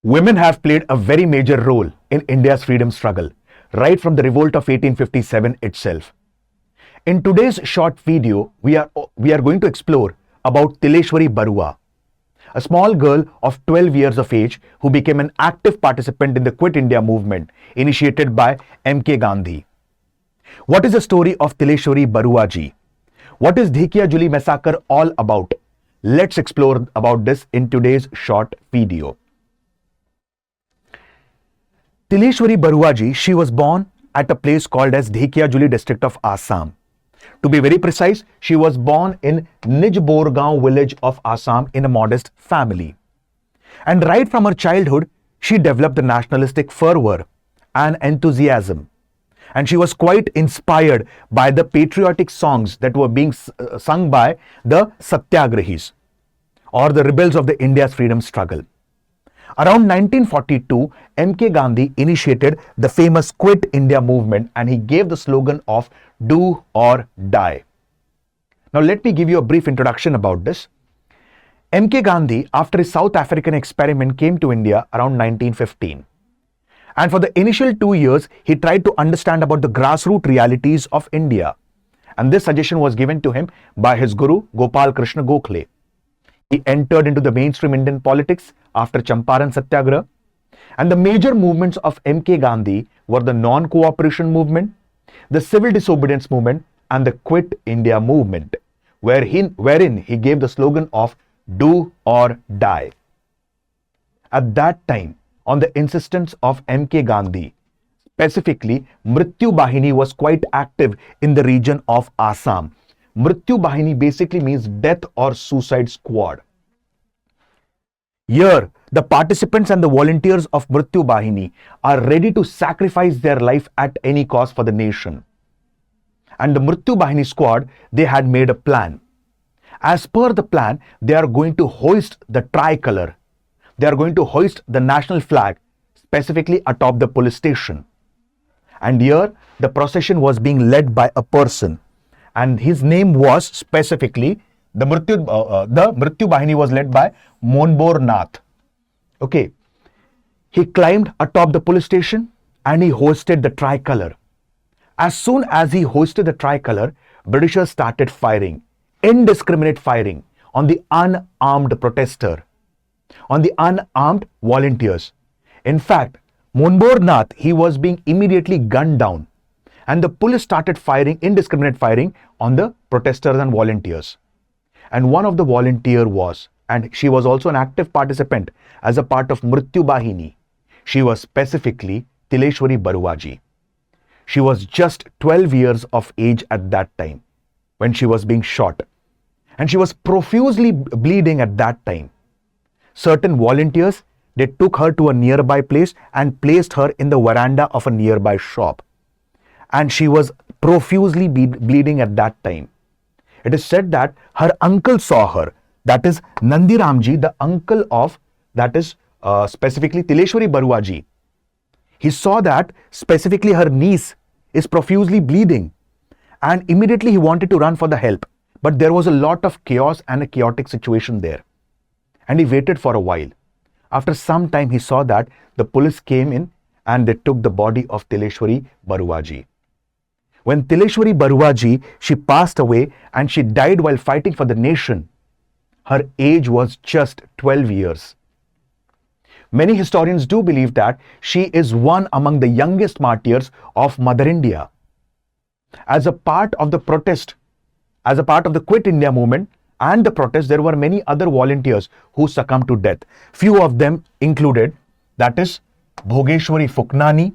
Women have played a very major role in India's freedom struggle, right from the revolt of 1857 itself. In today's short video, we are going to explore about Tileshwari Barua, a small girl of 12 years of age who became an active participant in the Quit India movement initiated by M.K. Gandhi. What is the story of Tileshwari Barua ji? What is Dhekiajuli Massacre all about? Let's explore about this in today's short video. Tileshwari Barua ji, she was born at a place called as Dhekiajuli district of Assam. To be very precise, she was born in Nijborgaon village of Assam in a modest family. And right from her childhood, she developed the nationalistic fervor and enthusiasm. And she was quite inspired by the patriotic songs that were being sung by the Satyagrahis, or the rebels of the India's freedom struggle. Around 1942, M.K. Gandhi initiated the famous Quit India movement, and he gave the slogan of "Do or Die." Now let me give you a brief introduction about this. M.K. Gandhi, after his South African experiment, came to India around 1915. And for the initial 2 years, he tried to understand about the grassroots realities of India. And this suggestion was given to him by his guru, Gopal Krishna Gokhale. He entered into the mainstream Indian politics after Champaran Satyagraha. And the major movements of M.K. Gandhi were the non-cooperation movement, the civil disobedience movement, and the Quit India movement, wherein he gave the slogan of "Do or Die." At that time, on the insistence of M.K. Gandhi, specifically, Mrityu Bahini was quite active in the region of Assam. Mrityu Bahini basically means death or suicide squad. Here, the participants and the volunteers of Mrityu Bahini are ready to sacrifice their life at any cost for the nation. And the Mrityu Bahini squad, they had made a plan. As per the plan, they are going to hoist the Tricolour. They are going to hoist the national flag, specifically atop the police station. And here, the procession was being led by a person. And his name was specifically, the Mrityu Bahini was led by Monbor Nath. Okay. He climbed atop the police station and he hoisted the Tricolour. As soon as he hoisted the Tricolour, Britishers started firing, indiscriminate firing on the unarmed protester, on the unarmed volunteers. In fact, Monbor Nath, he was being immediately gunned down. And the police started firing, indiscriminate firing on the protesters and volunteers. And one of the volunteer was, and she was also an active participant as a part of Mrityu Bahini. She was specifically Tileshwari Barua ji. She was just 12 years of age at that time when she was being shot. And she was profusely bleeding at that time. Certain volunteers, they took her to a nearby place and placed her in the veranda of a nearby shop. And she was profusely bleeding at that time. It is said that her uncle saw her, that is Nandi Ramji, the uncle of, that is specifically Tileshwari Barua ji. He saw that specifically her niece is profusely bleeding, and immediately he wanted to run for the help. But there was a lot of chaos and a chaotic situation there. And he waited for a while. After some time, he saw that the police came in and they took the body of Tileshwari Barua ji. When Tileshwari Barua ji, she passed away and she died while fighting for the nation. Her age was just 12 years. Many historians do believe that she is one among the youngest martyrs of Mother India. As a part of the protest, as a part of the Quit India movement and the protest, there were many other volunteers who succumbed to death. Few of them included, that is Bhogeshwari Fuknani,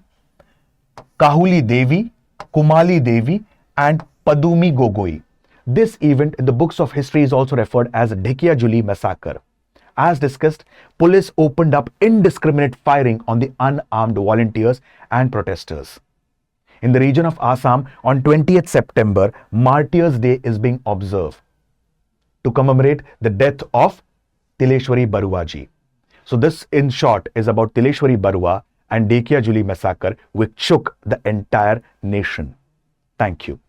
Kahuli Devi, Kumali Devi, and Padumi Gogoi. This event in the books of history is also referred as Dhekiajuli Massacre. As discussed, police opened up indiscriminate firing on the unarmed volunteers and protesters. In the region of Assam, on 20th September, Martyrs' Day is being observed to commemorate the death of Tileshwari Barua ji. So this in short is about Tileshwari Barua and Dhekiajuli Massacre, which shook the entire nation. Thank you.